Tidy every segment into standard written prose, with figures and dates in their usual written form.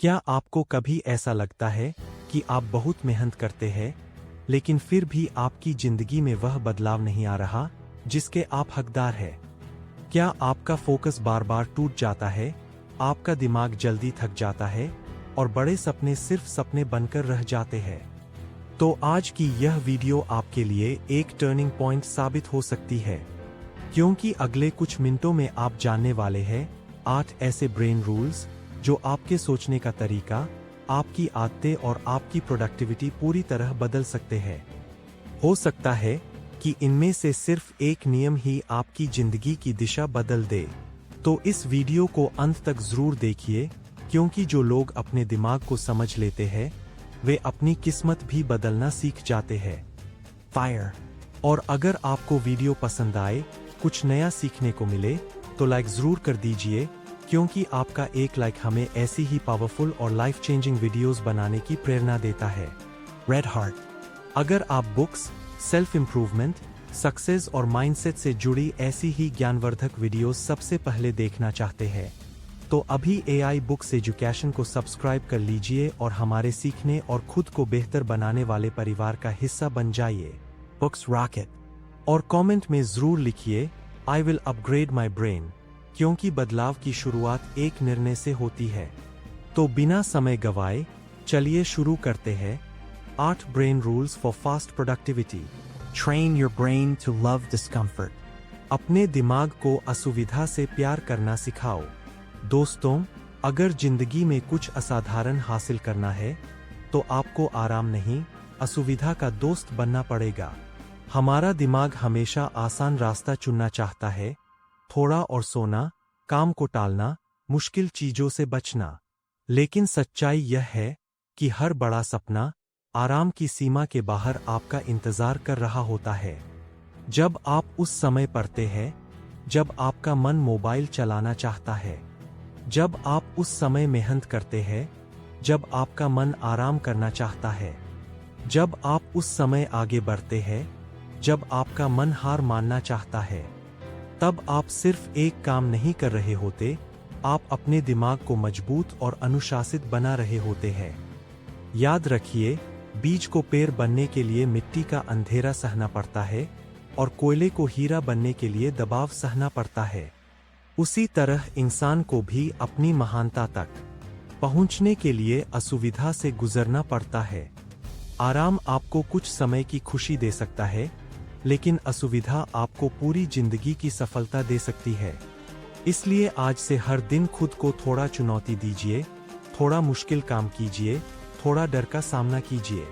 क्या आपको कभी ऐसा लगता है कि आप बहुत मेहनत करते हैं, लेकिन फिर भी आपकी जिंदगी में वह बदलाव नहीं आ रहा जिसके आप हकदार हैं? क्या आपका फोकस बार बार टूट जाता है, आपका दिमाग जल्दी थक जाता है और बड़े सपने सिर्फ सपने बनकर रह जाते हैं? तो आज की यह वीडियो आपके लिए एक टर्निंग पॉइंट साबित हो सकती है, क्योंकि अगले कुछ मिनटों में आप जानने वाले हैं 8 ऐसे ब्रेन रूल्स जो आपके सोचने का तरीका, आपकी आदतें और आपकी प्रोडक्टिविटी पूरी तरह बदल सकते हैं। हो सकता है कि इनमें से सिर्फ एक नियम ही आपकी जिंदगी की दिशा बदल दे। तो इस वीडियो को अंत तक जरूर देखिए, क्योंकि जो लोग अपने दिमाग को समझ लेते हैं वे अपनी किस्मत भी बदलना सीख जाते हैं। फायर। और अगर आपको वीडियो पसंद आए, कुछ नया सीखने को मिले, तो लाइक जरूर कर दीजिए, क्योंकि आपका एक लाइक हमें ऐसी ही पावरफुल और लाइफ चेंजिंग वीडियोस बनाने की प्रेरणा देता है। Red heart. अगर आप बुक्स, सेल्फ इंप्रूवमेंट, सक्सेस और माइंडसेट से जुड़ी ऐसी ही ज्ञानवर्धक वीडियोस सबसे पहले देखना चाहते हैं, तो अभी AI बुक्स एजुकेशन को सब्सक्राइब कर लीजिए और हमारे सीखने और खुद को बेहतर बनाने वाले परिवार का हिस्सा बन जाइए। Books rocket. और कमेंट में जरूर लिखिए, I will upgrade my brain, क्योंकि बदलाव की शुरुआत एक निर्णय से होती है। तो बिना समय गवाए चलिए शुरू करते हैं। 8 brain rules for fast productivity. Train your brain to love discomfort. अपने दिमाग को असुविधा से प्यार करना सिखाओ। दोस्तों, अगर जिंदगी में कुछ असाधारण हासिल करना है, तो आपको आराम नहीं, असुविधा का दोस्त बनना पड़ेगा। हमारा दिमाग हमेशा आसान रास्ता चुनना चाहता है, थोड़ा और सोना, काम को टालना, मुश्किल चीजों से बचना। लेकिन सच्चाई यह है कि हर बड़ा सपना आराम की सीमा के बाहर आपका इंतजार कर रहा होता है। जब आप उस समय पढ़ते हैं जब आपका मन मोबाइल चलाना चाहता है, जब आप उस समय मेहनत करते हैं जब आपका मन आराम करना चाहता है, जब आप उस समय आगे बढ़ते हैं जब आपका मन हार मानना चाहता है, तब आप सिर्फ एक काम नहीं कर रहे होते, आप अपने दिमाग को मजबूत और अनुशासित बना रहे होते हैं। याद रखिए, बीज को पेड़ बनने के लिए मिट्टी का अंधेरा सहना पड़ता है और कोयले को हीरा बनने के लिए दबाव सहना पड़ता है। उसी तरह इंसान को भी अपनी महानता तक पहुंचने के लिए असुविधा से गुजरना पड़ता है। आराम आपको कुछ समय की खुशी दे सकता है, लेकिन असुविधा आपको पूरी जिंदगी की सफलता दे सकती है। इसलिए आज से हर दिन खुद को थोड़ा चुनौती दीजिए, थोड़ा मुश्किल काम कीजिए, थोड़ा डर का सामना कीजिए,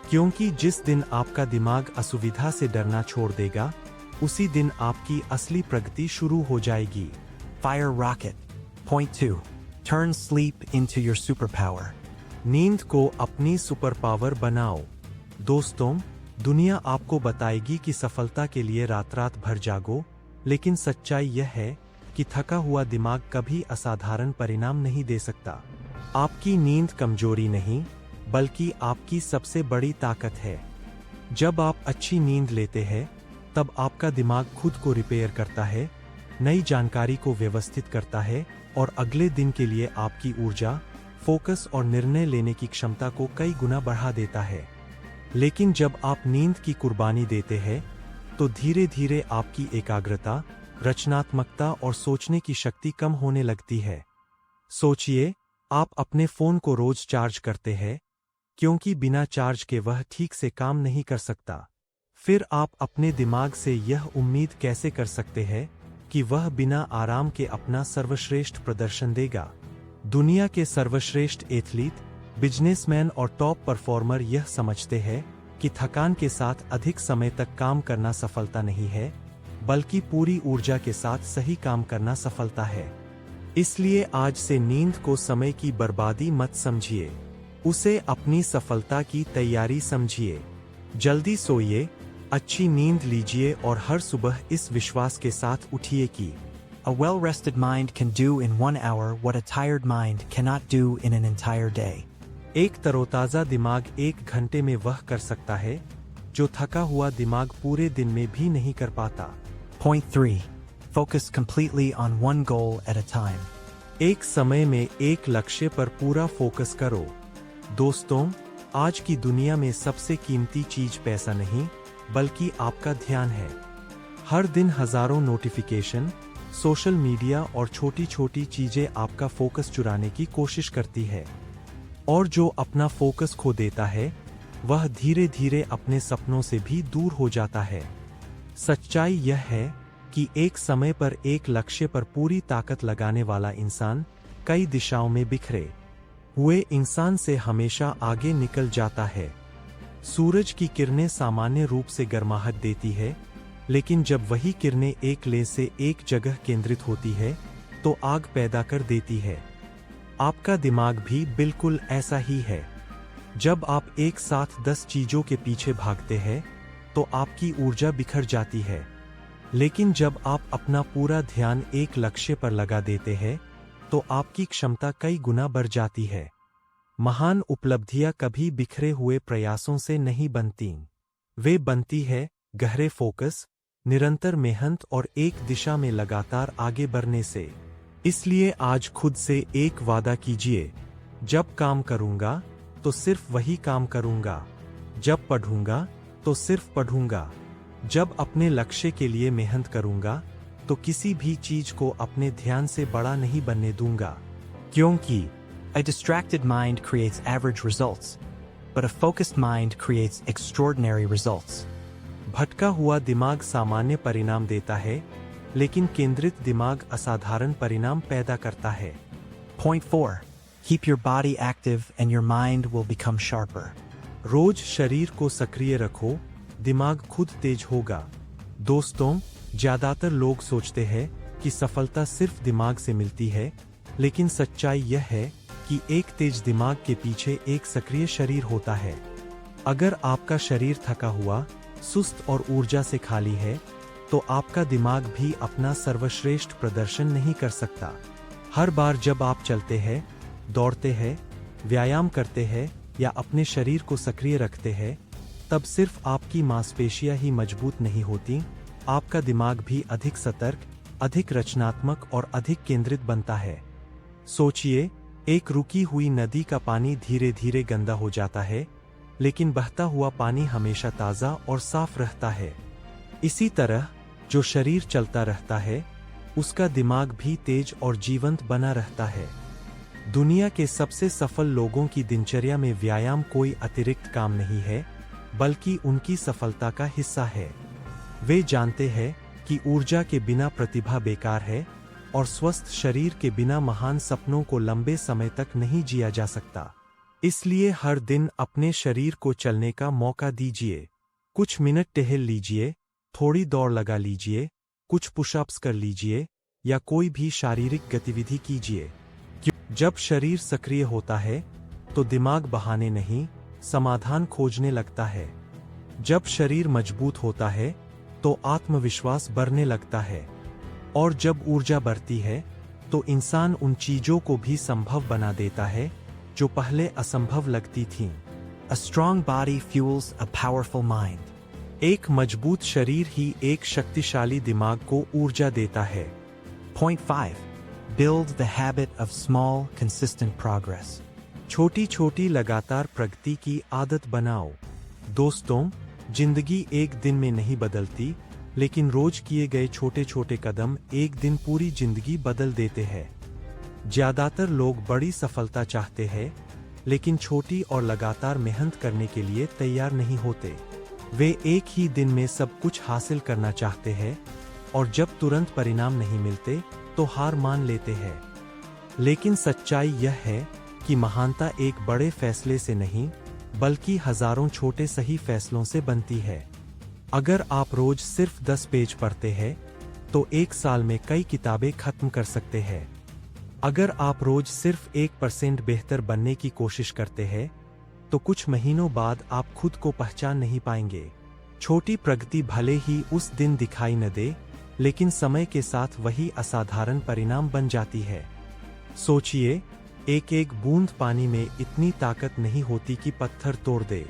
क्योंकि जिस दिन आपका दिमाग असुविधा से डरना छोड़ देगा, उसी दिन आपकी असली प्रगति शुरू हो जाएगी। Fire rocket. Point 2. Turn sleep into your superpower. नींद को अपनी सुपर पावर बनाओ। दोस्तों, दुनिया आपको बताएगी कि सफलता के लिए रात रात भर जागो, लेकिन सच्चाई यह है कि थका हुआ दिमाग कभी असाधारण परिणाम नहीं दे सकता। आपकी नींद कमजोरी नहीं, बल्कि आपकी सबसे बड़ी ताकत है। जब आप अच्छी नींद लेते हैं, तब आपका दिमाग खुद को रिपेयर करता है, नई जानकारी को व्यवस्थित करता है और अगले दिन के लिए आपकी ऊर्जा, फोकस और निर्णय लेने की क्षमता को कई गुना बढ़ा देता है। लेकिन जब आप नींद की कुर्बानी देते हैं, तो धीरे धीरे आपकी एकाग्रता, रचनात्मकता और सोचने की शक्ति कम होने लगती है। सोचिए, आप अपने फोन को रोज चार्ज करते हैं, क्योंकि बिना चार्ज के वह ठीक से काम नहीं कर सकता। फिर आप अपने दिमाग से यह उम्मीद कैसे कर सकते हैं कि वह बिना आराम के अपना सर्वश्रेष्ठ प्रदर्शन देगा? दुनिया के सर्वश्रेष्ठ एथलीट, बिजनेसमैन और टॉप परफॉर्मर यह समझते हैं कि थकान के साथ अधिक समय तक काम करना सफलता नहीं है, बल्कि पूरी ऊर्जा के साथ सही काम करना सफलता है। इसलिए आज से नींद को समय की बर्बादी मत समझिए, उसे अपनी सफलता की तैयारी समझिए। जल्दी सोइए, अच्छी नींद लीजिए और हर सुबह इस विश्वास के साथ उठिए कि A well-rested mind can do in 1 hour what a tired mind cannot do in an entire day. एक तरोताजा दिमाग 1 घंटे में वह कर सकता है जो थका हुआ दिमाग पूरे दिन में भी नहीं कर पाता। Point 3. Focus completely on one goal at a time. एक समय में एक लक्ष्य पर पूरा फोकस करो। दोस्तों, आज की दुनिया में सबसे कीमती चीज पैसा नहीं, बल्कि आपका ध्यान है। हर दिन हजारों नोटिफिकेशन, सोशल मीडिया और छोटी छोटी चीजें आपका फोकस चुराने की कोशिश करती है। और जो अपना फोकस खो देता है, वह धीरे धीरे अपने सपनों से भी दूर हो जाता है। सच्चाई यह है कि एक समय पर एक लक्ष्य पर पूरी ताकत लगाने वाला इंसान कई दिशाओं में बिखरे हुए इंसान से हमेशा आगे निकल जाता है। सूरज की किरणें सामान्य रूप से गर्माहट देती है, लेकिन जब वही किरणें एक ले से एक जगह केंद्रित होती है तो आग पैदा कर देती है। आपका दिमाग भी बिल्कुल ऐसा ही है। जब आप एक साथ 10 चीजों के पीछे भागते हैं तो आपकी ऊर्जा बिखर जाती है, लेकिन जब आप अपना पूरा ध्यान एक लक्ष्य पर लगा देते हैं तो आपकी क्षमता कई गुना बढ़ जाती है। महान उपलब्धियां कभी बिखरे हुए प्रयासों से नहीं बनती। वे बनती है गहरे फोकस, निरंतर मेहनत और एक दिशा में लगातार आगे बढ़ने से। इसलिए आज खुद से एक वादा कीजिए, जब काम करूंगा तो सिर्फ वही काम करूंगा, जब पढ़ूंगा तो सिर्फ पढ़ूंगा, जब अपने लक्ष्य के लिए मेहनत करूंगा तो किसी भी चीज को अपने ध्यान से बड़ा नहीं बनने दूंगा। क्योंकि A distracted mind creates average results, but a focused mind creates extraordinary results. भटका हुआ दिमाग सामान्य परिणाम देता है, लेकिन केंद्रित दिमाग असाधारण परिणाम पैदा करता है। Point 4. Keep your body active and your mind will become sharper. रोज शरीर को सक्रिय रखो, दिमाग खुद तेज होगा। दोस्तों, ज्यादातर लोग सोचते हैं कि सफलता सिर्फ दिमाग से मिलती है, लेकिन सच्चाई यह है कि एक तेज दिमाग के पीछे एक सक्रिय शरीर होता है। अगर आपका शरीर थका हुआ, सुस्त और ऊर्जा से खाली है, तो आपका दिमाग भी अपना सर्वश्रेष्ठ प्रदर्शन नहीं कर सकता। हर बार जब आप चलते हैं, दौड़ते हैं, व्यायाम करते हैं या अपने शरीर को सक्रिय रखते हैं, तब सिर्फ आपकी मांसपेशियां ही मजबूत नहीं होती, आपका दिमाग भी अधिक सतर्क, अधिक रचनात्मक और अधिक केंद्रित बनता है। सोचिए, एक रुकी हुई नदी का पानी धीरे धीरे गंदा हो जाता है, लेकिन बहता हुआ पानी हमेशा ताज़ा और साफ रहता है। इसी तरह जो शरीर चलता रहता है, उसका दिमाग भी तेज और जीवंत बना रहता है। दुनिया के सबसे सफल लोगों की दिनचर्या में व्यायाम कोई अतिरिक्त काम नहीं है, बल्कि उनकी सफलता का हिस्सा है। वे जानते हैं कि ऊर्जा के बिना प्रतिभा बेकार है और स्वस्थ शरीर के बिना महान सपनों को लंबे समय तक नहीं जिया जा सकता। इसलिए हर दिन अपने शरीर को चलने का मौका दीजिए। कुछ मिनट टहल लीजिए, थोड़ी दौड़ लगा लीजिए, कुछ पुशअप्स कर लीजिए या कोई भी शारीरिक गतिविधि कीजिए। जब शरीर सक्रिय होता है तो दिमाग बहाने नहीं, समाधान खोजने लगता है। जब शरीर मजबूत होता है तो आत्मविश्वास बढ़ने लगता है, और जब ऊर्जा बढ़ती है तो इंसान उन चीजों को भी संभव बना देता है जो पहले असंभव लगती थीं। A strong body fuels a powerful mind. एक मजबूत शरीर ही एक शक्तिशाली दिमाग को ऊर्जा देता है। Point 5. Build the habit of small, consistent progress. छोटी छोटी लगातार प्रगति की आदत बनाओ। दोस्तों, जिंदगी एक दिन में नहीं बदलती, लेकिन रोज किए गए छोटे छोटे कदम एक दिन पूरी जिंदगी बदल देते हैं। ज्यादातर लोग बड़ी सफलता चाहते हैं, लेकिन छोटी और लगातार मेहनत करने के लिए तैयार नहीं होते। वे एक ही दिन में सब कुछ हासिल करना चाहते हैं, और जब तुरंत परिणाम नहीं मिलते तो हार मान लेते हैं। लेकिन सच्चाई यह है कि महानता एक बड़े फैसले से नहीं, बल्कि हजारों छोटे सही फैसलों से बनती है। अगर आप रोज सिर्फ 10 पेज पढ़ते हैं, तो एक साल में कई किताबें खत्म कर सकते हैं। अगर आप रोज सिर्फ 1% बेहतर बनने की कोशिश करते हैं, तो कुछ महीनों बाद आप खुद को पहचान नहीं पाएंगे। छोटी प्रगति भले ही उस दिन दिखाई न दे, लेकिन समय के साथ वही असाधारण परिणाम बन जाती है। सोचिए, एक एक बूंद पानी में इतनी ताकत नहीं होती कि पत्थर तोड़ दे,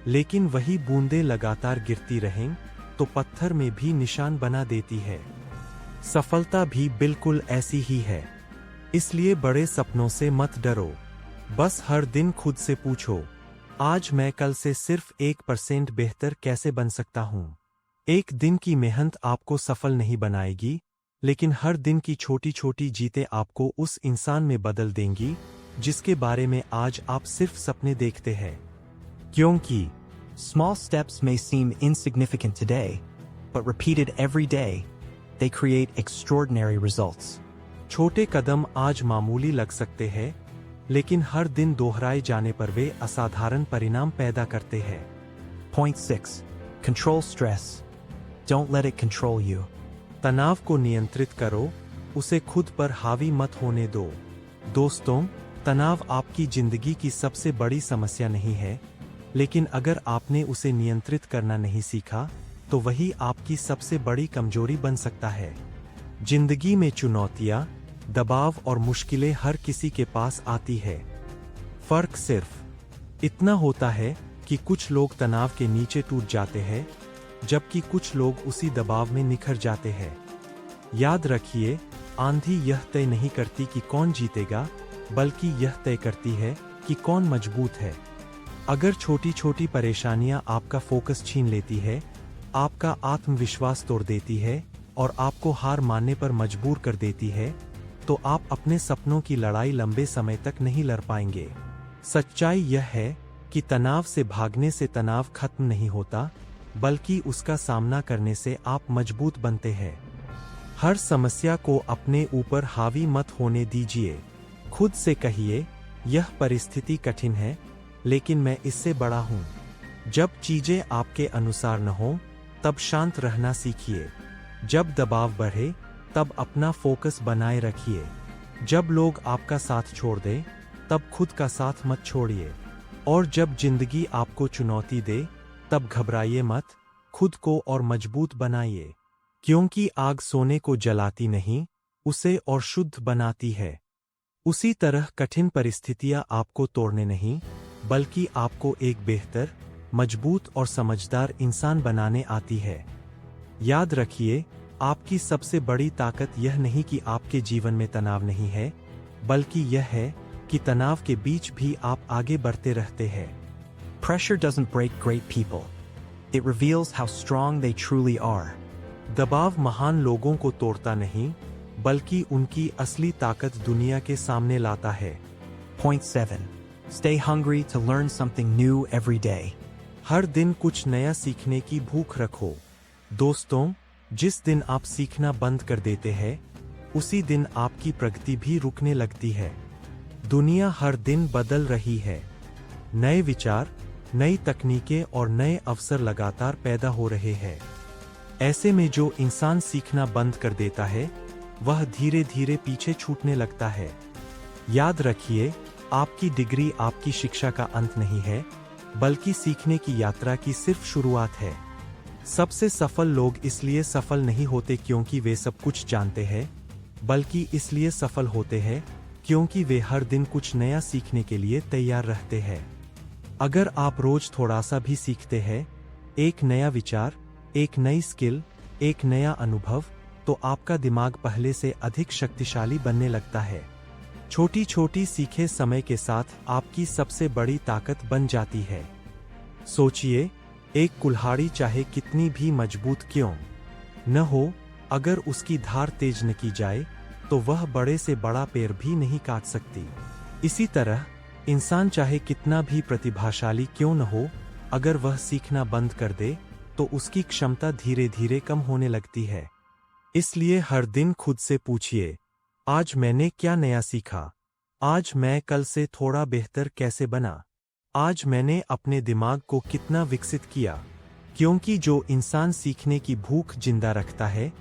लेकिन वही बूंदें लगातार गिरती रहें तो पत्थर में भी निशान बना देती है। सफलता भी बिल्कुल ऐसी ही है। इसलिए बड़े सपनों से मत डरो। बस हर दिन खुद से पूछो, आज मैं कल से सिर्फ 1% बेहतर कैसे बन सकता हूँ। एक दिन की मेहनत आपको सफल नहीं बनाएगी, लेकिन हर दिन की छोटी छोटी जीतें आपको उस इंसान में बदल देंगी जिसके बारे में आज आप सिर्फ सपने देखते हैं। क्योंकि Small steps may seem insignificant today, but repeated every day, they create extraordinary results. छोटे कदम आज मामूली लग सकते हैं, लेकिन हर दिन दोहराए जाने पर वे असाधारण परिणाम पैदा करते हैं। Point 6. Control stress. Don't let it control you. तनाव को नियंत्रित करो, उसे खुद पर हावी मत होने दो। दोस्तों, तनाव आपकी जिंदगी की सबसे बड़ी समस्या नहीं है, लेकिन अगर आपने उसे नियंत्रित करना नहीं सीखा, तो वही आपकी सबसे बड़ी कमजोरी बन सकता है। जिंदगी में चुनौतियां, दबाव और मुश्किलें हर किसी के पास आती है। फर्क सिर्फ इतना होता है कि कुछ लोग तनाव के नीचे टूट जाते हैं, जबकि कुछ लोग उसी दबाव में निखर जाते हैं। याद रखिए, आंधी यह तय नहीं करती कि कौन जीतेगा, बल्कि यह तय करती है कि कौन मजबूत है। अगर छोटी छोटी परेशानियां आपका फोकस छीन लेती है, आपका आत्मविश्वास तोड़ देती है और आपको हार मानने पर मजबूर कर देती है, तो आप अपने सपनों की लड़ाई लंबे समय तक नहीं लड़ पाएंगे। सच्चाई यह है कि तनाव से भागने से तनाव खत्म नहीं होता, बल्कि उसका सामना करने से आप मजबूत बनते हैं। हर समस्या को अपने ऊपर हावी मत होने दीजिए। खुद से कहिए, यह परिस्थिति कठिन है, लेकिन मैं इससे बड़ा हूँ। जब चीजें आपके अनुसार न हो, तब शांत रहना सीखिए। जब दबाव बढ़े, तब अपना फोकस बनाए रखिए। जब लोग आपका साथ छोड़ दें, तब खुद का साथ मत छोड़िए। और जब जिंदगी आपको चुनौती दे, तब घबराइए मत, खुद को और मजबूत बनाइए। क्योंकि आग सोने को जलाती नहीं, उसे और शुद्ध बनाती है। उसी तरह कठिन परिस्थितियां आपको तोड़ने नहीं, बल्कि आपको एक बेहतर, मजबूत और समझदार इंसान बनाने आती है। याद रखिए, आपकी सबसे बड़ी ताकत यह नहीं कि आपके जीवन में तनाव नहीं है, बल्कि यह है कि तनाव के बीच भी आप आगे बढ़ते रहते हैं। Pressure doesn't break great people. It reveals how strong they truly are. दबाव महान लोगों को तोड़ता नहीं, बल्कि उनकी असली ताकत दुनिया के सामने लाता है। Point 7. Stay hungry to learn something new every day. हर दिन कुछ नया सीखने की भूख रखो। दोस्तों, जिस दिन आप सीखना बंद कर देते हैं, उसी दिन आपकी प्रगति भी रुकने लगती है। दुनिया हर दिन बदल रही है। नए विचार, नई तकनीकें और नए अवसर लगातार पैदा हो रहे हैं। ऐसे में जो इंसान सीखना बंद कर देता है, वह धीरे धीरे पीछे छूटने लगता है। याद रखिए, आपकी डिग्री आपकी शिक्षा का अंत नहीं है, बल्कि सीखने की यात्रा की सिर्फ शुरुआत है। सबसे सफल लोग इसलिए सफल नहीं होते क्योंकि वे सब कुछ जानते हैं, बल्कि इसलिए सफल होते हैं क्योंकि वे हर दिन कुछ नया सीखने के लिए तैयार रहते हैं। अगर आप रोज थोड़ा सा भी सीखते हैं, एक नया विचार, एक नई स्किल, एक नया अनुभव, तो आपका दिमाग पहले से अधिक शक्तिशाली बनने लगता है। छोटी छोटी सीखें समय के साथ आपकी सबसे बड़ी ताकत बन जाती है। सोचिए, एक कुल्हाड़ी चाहे कितनी भी मजबूत क्यों न हो, अगर उसकी धार तेज न की जाए, तो वह बड़े से बड़ा पेड़ भी नहीं काट सकती। इसी तरह इंसान चाहे कितना भी प्रतिभाशाली क्यों न हो, अगर वह सीखना बंद कर दे, तो उसकी क्षमता धीरे धीरे कम होने लगती है। इसलिए हर दिन खुद से पूछिए, आज मैंने क्या नया सीखा? आज मैं कल से थोड़ा बेहतर कैसे बना? आज मैंने अपने दिमाग को कितना विकसित किया? क्योंकि जो इंसान सीखने की भूख जिंदा रखता है,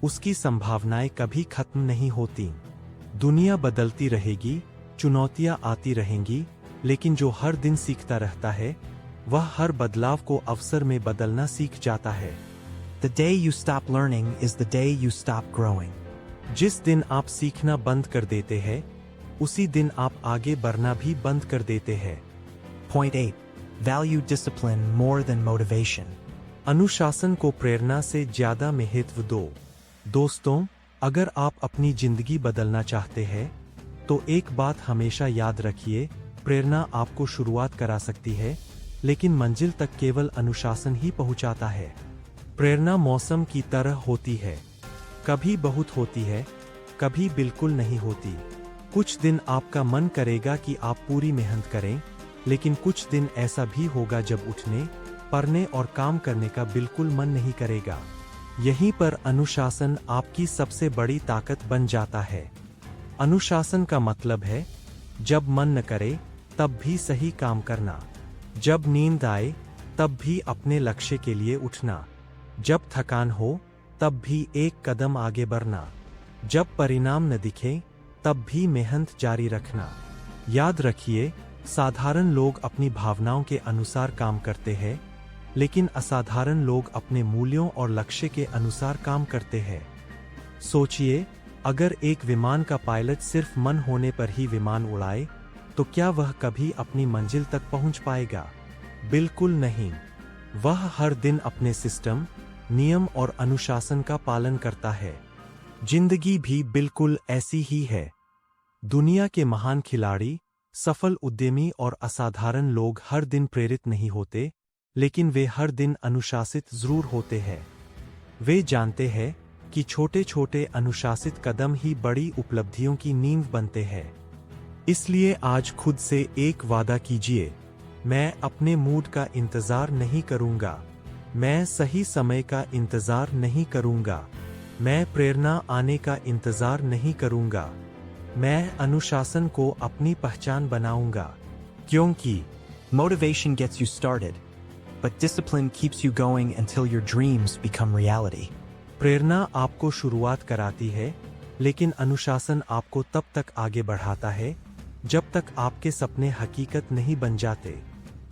उसकी संभावनाएं कभी खत्म नहीं होती। दुनिया बदलती रहेगी, चुनौतियां आती रहेंगी, लेकिन जो हर दिन सीखता रहता है, वह हर बदलाव को अवसर में बदलना सीख जाता है। The day you stop learning is the day you stop growing. जिस दिन आप सीखना बंद कर देते हैं, उसी दिन आप आगे बढ़ना भी बंद कर देते हैं। Point 8. Value discipline more than motivation. अनुशासन को प्रेरणा से ज्यादा महत्व दो। दोस्तों, अगर आप अपनी जिंदगी बदलना चाहते हैं, तो एक बात हमेशा याद रखिए, प्रेरणा आपको शुरुआत करा सकती है, लेकिन मंजिल तक केवल अनुशासन ही पहुंचाता है। प्रेरणा मौसम की तरह होती है, कभी बहुत होती है, कभी बिल्कुल नहीं होती। कुछ दिन आपका मन करेगा कि आप पूरी मेहनत करें, लेकिन कुछ दिन ऐसा भी होगा जब उठने, पढ़ने और काम करने का बिल्कुल मन नहीं करेगा। यहीं पर अनुशासन आपकी सबसे बड़ी ताकत बन जाता है। अनुशासन का मतलब है जब मन न करे तब भी सही काम करना, जब नींद आए तब भी अपने लक्ष्य के लिए उठना, जब थकान हो तब भी एक कदम आगे बढ़ना, जब परिणाम न दिखे तब भी मेहनत जारी रखना। याद रखिए, साधारण लोग अपनी भावनाओं के अनुसार काम करते हैं, लेकिन असाधारण लोग अपने मूल्यों और लक्ष्य के अनुसार काम करते हैं। सोचिए, अगर एक विमान का पायलट सिर्फ मन होने पर ही विमान उड़ाए, तो क्या वह कभी अपनी मंजिल तक पहुंच पाएगा? बिल्कुल नहीं। वह हर दिन अपने सिस्टम, नियम और अनुशासन का पालन करता है। जिंदगी भी बिल्कुल ऐसी ही है। दुनिया के महान खिलाड़ी, सफल उद्यमी और असाधारण लोग हर दिन प्रेरित नहीं होते, लेकिन वे हर दिन अनुशासित जरूर होते हैं। वे जानते हैं कि छोटे छोटे अनुशासित कदम ही बड़ी उपलब्धियों की नींव बनते हैं। इसलिए आज खुद से एक वादा कीजिए, मैं अपने मूड का इंतजार नहीं करूंगा, मैं सही समय का इंतजार नहीं करूंगा, मैं प्रेरणा आने का इंतजार नहीं करूंगा, मैं अनुशासन को अपनी पहचान बनाऊंगा। क्योंकि Motivation gets you started, but discipline keeps you going until your dreams become reality. प्रेरणा आपको शुरुआत कराती है, लेकिन अनुशासन आपको तब तक आगे बढ़ाता है जब तक आपके सपने हकीकत नहीं बन जाते।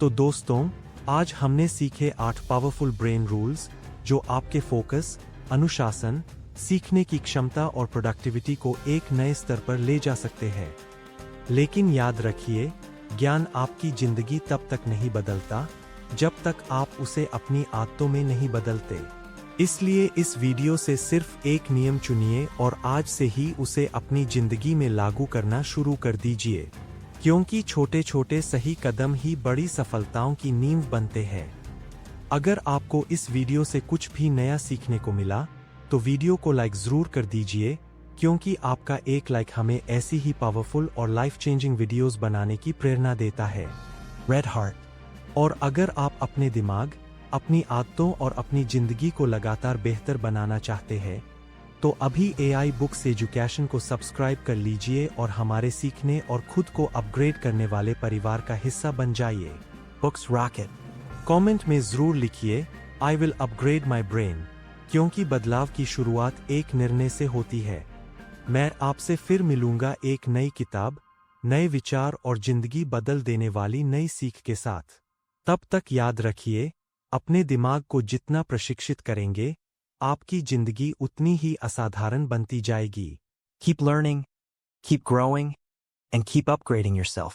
तो दोस्तों, आज हमने सीखे 8 पावरफुल ब्रेन रूल्स जो आपके फोकस, अनुशासन, सीखने की क्षमता और प्रोडक्टिविटी को एक नए स्तर पर ले जा सकते हैं। लेकिन याद रखिए, ज्ञान आपकी जिंदगी तब तक नहीं बदलता जब तक आप उसे अपनी आदतों में नहीं बदलते। इसलिए इस वीडियो से सिर्फ एक नियम चुनिए और आज से ही उसे अपनी जिंदगी में लागू करना शुरू कर दीजिए, क्योंकि छोटे छोटे सही कदम ही बड़ी सफलताओं की नींव बनते हैं। अगर आपको इस वीडियो से कुछ भी नया सीखने को मिला, तो वीडियो को लाइक जरूर कर दीजिए, क्योंकि आपका एक लाइक हमें ऐसी ही पावरफुल और लाइफ चेंजिंग वीडियोस बनाने की प्रेरणा देता है। Red Heart. और अगर आप अपने दिमाग, अपनी आदतों और अपनी जिंदगी को लगातार बेहतर बनाना चाहते हैं, तो अभी AI बुक्स एजुकेशन को सब्सक्राइब कर लीजिए और हमारे सीखने और खुद को अपग्रेड करने वाले परिवार का हिस्सा बन जाइए। Books Rocket. कमेंट में जरूर लिखिए, I will upgrade my brain, क्योंकि बदलाव की शुरुआत एक निर्णय से होती है। मैं आपसे फिर मिलूंगा एक नई किताब, नए विचार और जिंदगी बदल देने वाली नई सीख के साथ। तब तक याद रखिए, अपने दिमाग को जितना प्रशिक्षित करेंगे, आपकी जिंदगी उतनी ही असाधारण बनती जाएगी। Keep learning, keep growing, and keep upgrading yourself.